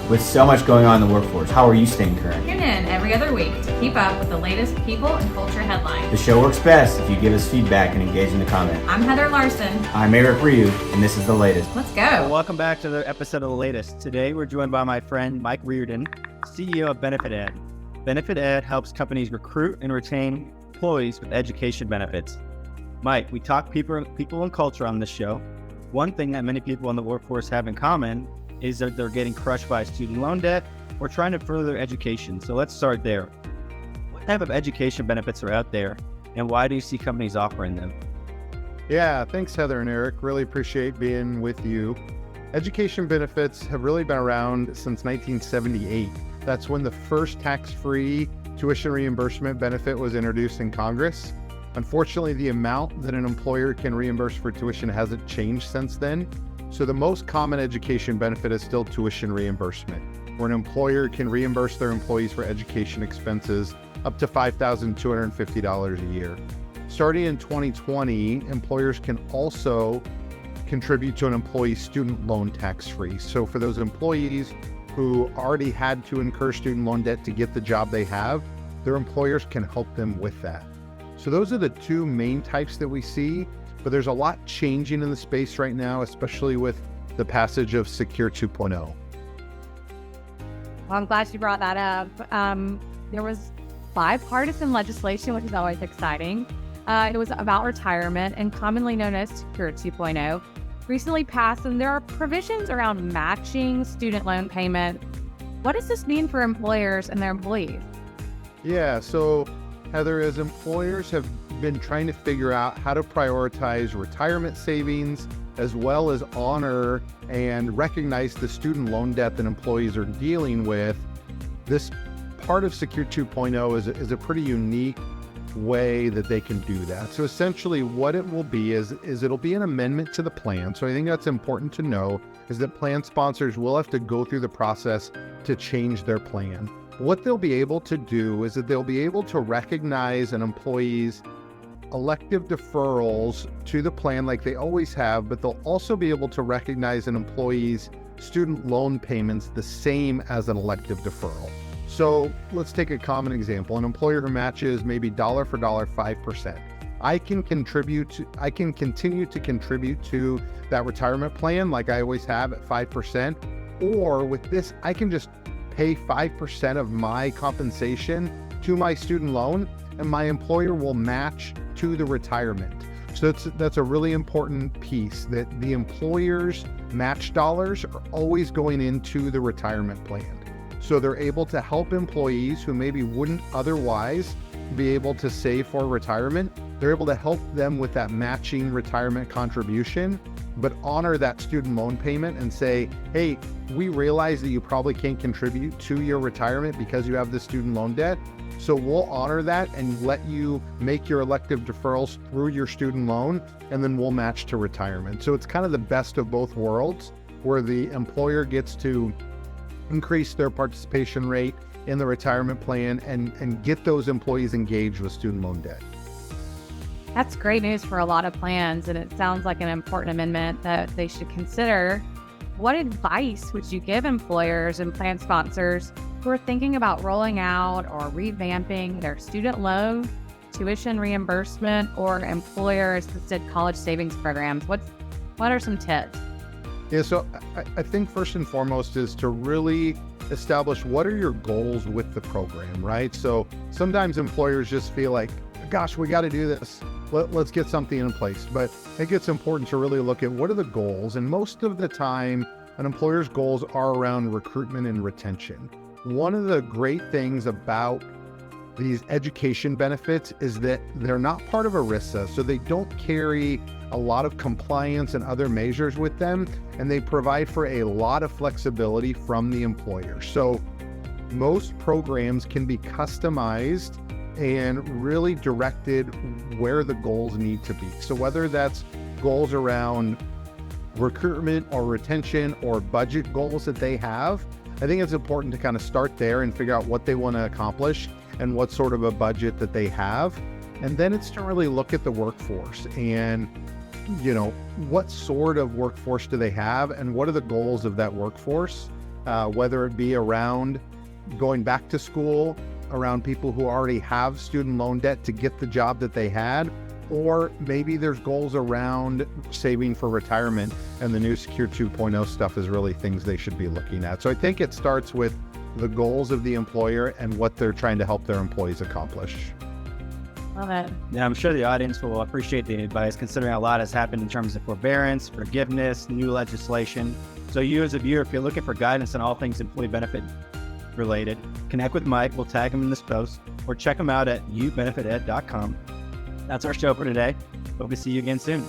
With so much going on in the workforce, how are you staying current? Tune in every other week to keep up with the latest people and culture headlines. The show works best if you give us feedback and engage in the comments. I'm Heather Larson. I'm Eric Riordan, and this is The Latest. Let's go. Well, welcome back to the episode of The Latest. Today, we're joined by my friend, Mike Riordan, CEO of Benefit Ed. Benefit Ed helps companies recruit and retain employees with education benefits. Mike, we talk people and culture on this show. One thing that many people in the workforce have in common is that they're getting crushed by student loan debt or trying to further their education. So let's start there. What type of education benefits are out there, and why do you see companies offering them? Yeah, thanks Heather and Eric. Really appreciate being with you. Education benefits have really been around since 1978. That's when the first tax-free tuition reimbursement benefit was introduced in Congress. Unfortunately, the amount that an employer can reimburse for tuition hasn't changed since then. So the most common education benefit is still tuition reimbursement, where an employer can reimburse their employees for education expenses up to $5,250 a year. Starting in 2020, employers can also contribute to an employee's student loan tax-free. So for those employees who already had to incur student loan debt to get the job they have, their employers can help them with that. So those are the two main types that we see, but there's a lot changing in the space right now, especially with the passage of Secure 2.0. Well, I'm glad you brought that up. There was bipartisan legislation, which is always exciting. It was about retirement and commonly known as Secure 2.0. Recently passed, and there are provisions around matching student loan payment. What does this mean for employers and their employees? Yeah, so Heather, as employers have been trying to figure out how to prioritize retirement savings as well as honor and recognize the student loan debt that employees are dealing with, this part of Secure 2.0 is a pretty unique way that they can do that. So essentially what it will be is it'll be an amendment to the plan. So I think that's important to know, is that plan sponsors will have to go through the process to change their plan. What they'll be able to do is that they'll be able to recognize an employee's elective deferrals to the plan like they always have, but they'll also be able to recognize an employee's student loan payments the same as an elective deferral. So let's take a common example. An employer who matches maybe dollar for dollar 5%. I can continue to contribute to that retirement plan like I always have at 5%, or with this, I can just pay 5% of my compensation to my student loan, and my employer will match to the retirement. So that's a really important piece, that the employer's match dollars are always going into the retirement plan. So they're able to help employees who maybe wouldn't otherwise be able to save for retirement. They're able to help them with that matching retirement contribution, but honor that student loan payment and say, hey, we realize that you probably can't contribute to your retirement because you have the student loan debt. So we'll honor that and let you make your elective deferrals through your student loan, and then we'll match to retirement. So it's kind of the best of both worlds, where the employer gets to increase their participation rate in the retirement plan and get those employees engaged with student loan debt. That's great news for a lot of plans, and it sounds like an important amendment that they should consider. What advice would you give employers and plan sponsors who are thinking about rolling out or revamping their student loan, tuition reimbursement, or employer-assisted college savings programs? What are some tips? Yeah, so I think first and foremost is to really establish what are your goals with the program, right? So sometimes employers just feel like, gosh, we got to do this. Let's get something in place. But I think it's important to really look at what are the goals. And most of the time, an employer's goals are around recruitment and retention. One of the great things about these education benefits is that they're not part of ERISA, so they don't carry a lot of compliance and other measures with them, and they provide for a lot of flexibility from the employer. So most programs can be customized and really directed where the goals need to be. So whether that's goals around recruitment or retention or budget goals that they have, I think it's important to kind of start there and figure out what they want to accomplish and what sort of a budget that they have. And then it's to really look at the workforce and, what sort of workforce do they have and what are the goals of that workforce? whether it be around going back to school, around people who already have student loan debt to get the job that they had, or maybe there's goals around saving for retirement, and the new Secure 2.0 stuff is really things they should be looking at. So I think it starts with the goals of the employer and what they're trying to help their employees accomplish. Love it. Yeah, I'm sure the audience will appreciate the advice, considering a lot has happened in terms of forbearance, forgiveness, new legislation. So you as a viewer, if you're looking for guidance on all things employee benefit related, connect with Mike. We'll tag him in this post, or check him out at youbenefited.com. That's our show for today. Hope to see you again soon.